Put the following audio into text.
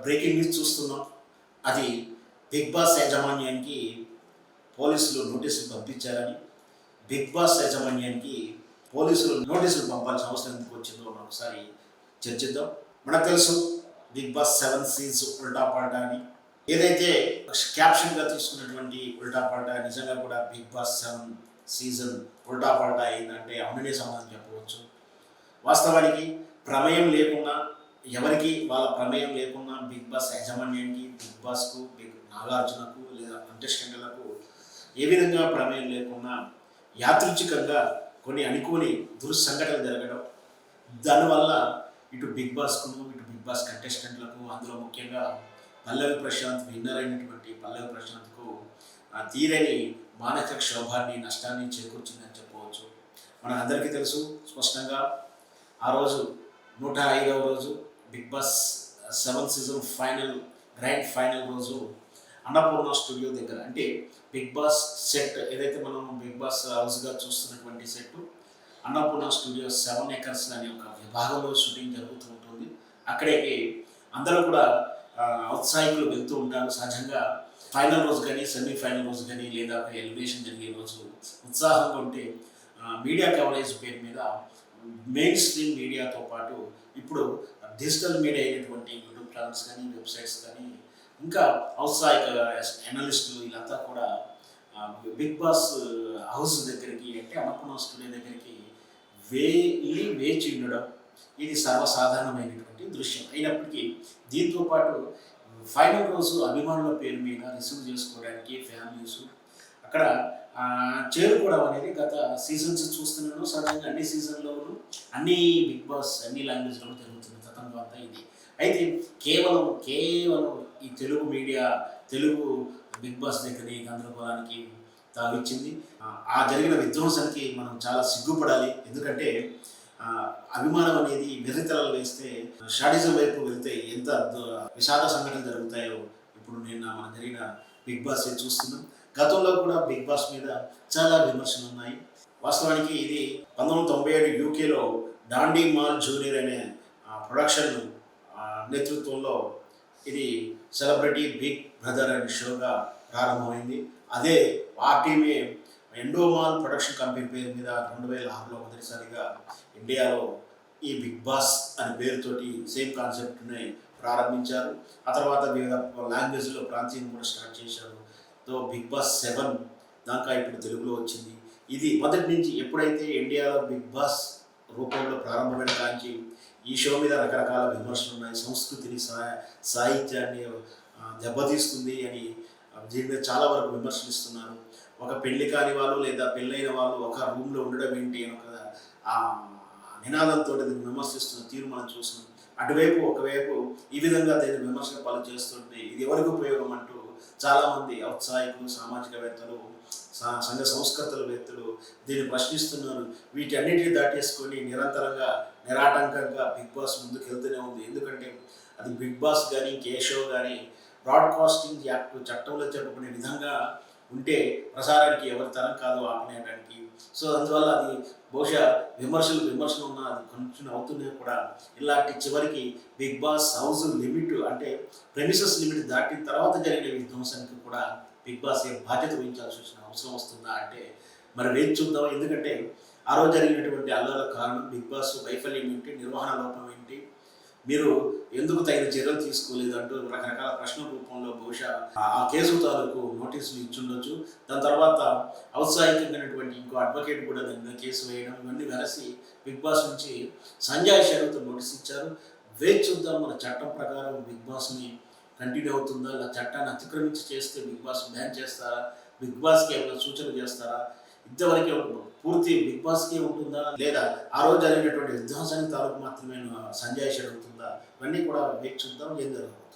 Breaking news చూస్తున్నాం. అది big boss యాజమాన్యానికి పోలీసులు నోటీసులు పంపించారని, బిగ్ బాస్ యాజమాన్యానికి పోలీసులు నోటీసులు పంపాల్సిన అవసరం ఎందుకు వచ్చిందో మనం ఒకసారి చర్చిద్దాం. మనకు తెలుసు బిగ్ బాస్ 7 సీన్స్ ఉల్టా పల్టా అని. ఏదైతే క్యాప్షన్గా తీసుకున్నటువంటి ఉల్టా పల్టా నిజంగా కూడా బిగ్ బాస్ 7 సీజన్ ఉల్టా పల్టా అయిందంటే అవుననే సమాధానం చెప్పవచ్చు. వాస్తవానికి ప్రమేయం లేకుండా, ఎవరికి వాళ్ళ ప్రమేయం లేకుండా బిగ్ బాస్ యాజమాన్యానికి, బిగ్ బాస్కు, నాగార్జునకు లేదా కంటెస్టెంట్లకు ఏ విధంగా ప్రమేయం లేకుండా యాదృచ్ఛికంగా కొన్ని అనుకోని దుస్సంఘటనలు జరగడం, దానివల్ల ఇటు బిగ్ బాస్కును, ఇటు బిగ్ బాస్ కంటెస్టెంట్లకు, అందులో ముఖ్యంగా పల్లవి ప్రశాంత్ విన్నర్ అయినటువంటి పల్లవి ప్రశాంత్కు తీరని మానసిక క్షోభాన్ని, నష్టాన్ని చేకూర్చిందని చెప్పవచ్చు. మన అందరికీ తెలుసు స్పష్టంగా. ఆ రోజు 105వ రోజు Bigg Boss 7 season grand final రోజు అన్నపూర్ణ స్టూడియో దగ్గర, అంటే బిగ్ బాస్ సెట్ ఏదైతే మనం బిగ్ బాస్ హౌస్గా చూస్తున్నటువంటి సెట్ అన్నపూర్ణ స్టూడియో 7 ఎకర్స్ అనే ఒక విభాగంలో షూటింగ్ జరుగుతూ ఉంటుంది. అక్కడికి అందరూ కూడా ఔత్సాహికులు వెళ్తూ ఉంటారు. సహజంగా ఫైనల్ రోజు కానీ, సెమీఫైనల్ రోజు కానీ, లేదా ఎలిమినేషన్ జరిగే రోజు ఉత్సాహంగా ఉంటే మీడియా కవరేజ్ పేరు మీద మెయిన్ స్ట్రీమ్ మీడియాతో పాటు ఇప్పుడు డిజిటల్ మీడియా అయినటువంటి యూట్యూబ్ ఛానల్స్ కానీ, వెబ్సైట్స్ కానీ, ఇంకా ఔత్సాహిక అనలిస్టులు వీళ్ళంతా కూడా బిగ్ బాస్ హౌస్ దగ్గరికి, అంటే అన్నపూర్ణ స్టూడియో దగ్గరికి వేచి ఉండడం ఇది సర్వసాధారణమైనటువంటి దృశ్యం. అయినప్పటికీ దీంతో పాటు ఫైనల్ రోజు అభిమానుల పేరు మీద రిసీవ్ చేసుకోవడానికి ఫ్యామిలీస్ అక్కడ చేరుకోవడం అనేది గత సీజన్స్ చూస్తున్నాను. సహజంగా అన్ని సీజన్లోనూ అన్ని బిగ్ బాస్ అన్ని లాంగ్వేజ్లో జరుగుతుంది గతంలో అంతా ఇది. అయితే కేవలం ఈ Telugu media, Telugu Bigg Boss దగ్గర గందరగోళానికి తావిచ్చింది. ఆ జరిగిన విధ్వంసానికి మనం చాలా సిగ్గుపడాలి. ఎందుకంటే అభిమానం అనేది వెర్రితలలు వేస్తే, షాడిజం వైపు వెళ్తే ఎంత విషాద సంఘటనలు జరుగుతాయో ఇప్పుడు మనం జరిగిన బిగ్ బాస్ చూస్తున్నాం. గతంలో కూడా బిగ్ బాస్ మీద చాలా విమర్శలు ఉన్నాయి. వాస్తవానికి ఇది 1997 యూకేలో డాండీ మాల్ జూనియర్ అనే ప్రొడక్షన్ నేతృత్వంలో ఇది సెలబ్రిటీ బిగ్ బ్రదర్ అనే షోగా ప్రారంభమైంది. అదే ఆ టీమే ఎండోమాల్ ప్రొడక్షన్ కంపెనీ పేరు మీద 2006లో మొదటిసారిగా ఇండియాలో ఈ బిగ్ బాస్ అనే పేరుతోటి సేమ్ కాన్సెప్ట్ని ప్రారంభించారు. ఆ తర్వాత వివిధ లాంగ్వేజ్లో ప్రాంతీయం కూడా స్టార్ట్ చేశారు. బిగ్ బాస్ 7 దాకా ఇప్పుడు తెలుగులో వచ్చింది. ఇది మొదటి నుంచి ఎప్పుడైతే ఇండియాలో బిగ్ బాస్ రూపంలో ప్రారంభమైన కాంచి ఈ షో మీద రకరకాల విమర్శలు ఉన్నాయి. సంస్కృతిని, సాహిత్యాన్ని దెబ్బతీస్తుంది అని దీని మీద చాలా వరకు విమర్శిస్తున్నారు. ఒక పెళ్లి కాని వాళ్ళు లేదా పెళ్ళైన వాళ్ళు ఒక రూమ్లో ఉండడం ఏంటి అని ఒక నినాదంతో దీన్ని విమర్శిస్తున్న తీరు మనం చూస్తున్నాం. ఒకవైపు ఈ విధంగా దీన్ని విమర్శల పాలు చేస్తుంటే ఇది ఎవరికి ఉపయోగం అంటూ చాలామంది ఔత్సాహికులు, సామాజికవేత్తలు, సంఘ సంస్కృతవేత్తలు దీన్ని ప్రశ్నిస్తున్నారు. వీటన్నిటిని దాటేసుకొని నిరంతరంగా నిరాటంకంగా బిగ్ బాస్ ముందుకు వెళ్తూనే ఉంది. ఎందుకంటే అది బిగ్ బాస్ కానీ, ఇంకే షో కానీ బ్రాడ్కాస్టింగ్ యాక్ట్ చట్టంలో చెప్పుకునే విధంగా ఉంటే ప్రసారానికి ఎవరి తరం కాదు ఆపనేయడానికి. సో అందువల్ల అది బహుశా విమర్శలు ఉన్నా అది కొంచెం అవుతున్నాయి కూడా. ఇలాంటి చివరికి బిగ్ బాస్ హౌస్ లిమిట్, అంటే ప్రెమిసెస్ లిమిట్ దాటిన తర్వాత జరిగిన విధ్వంసానికి కూడా బిగ్ బాస్ బాధ్యత వహించాల్సి వచ్చిన అవసరం వస్తుందా అంటే మరి వేచి చూద్దాం. ఎందుకంటే ఆ రోజు జరిగినటువంటి అల్లర్ల కారణం బిగ్ బాస్ వైఫల్యం ఏంటి, నిర్వహణ లోపం ఏంటి, మీరు ఎందుకు తగిన చర్యలు తీసుకోలేదు అంటూ రకరకాల ప్రశ్నల రూపంలో బహుశా ఆ కేసు తాలూకు నోటీసులు ఇచ్చుండొచ్చు. దాని తర్వాత ఔత్సాహికమైనటువంటి ఇంకో అడ్వకేట్ కూడా దాని మీద కేసు వేయడం, ఇవన్నీ వెరసి బిగ్ బాస్ నుంచి సంజయ్ షెరూతో నోటీస్ ఇచ్చారు. వేచి చూద్దాం. మన చట్టం ప్రకారం బిగ్ బాస్ని కంటిన్యూ అవుతుందా, ఇలా చట్టాన్ని అతిక్రమించి చేస్తే బిగ్ బాస్ బ్యాన్ చేస్తారా, బిగ్ బాస్కి ఏమైనా సూచన చేస్తారా, ఇంతవరకే పూర్తి బిగ్ బాస్కి ఉంటుందా, లేదా ఆ రోజు జరిగినటువంటి విధ్వంసానికి తాలూకు మాత్రమే సంజయ్ షెరూతుందా, ఇవన్నీ కూడా వేచి చూద్దాం. ఏం జరుగుతుంది.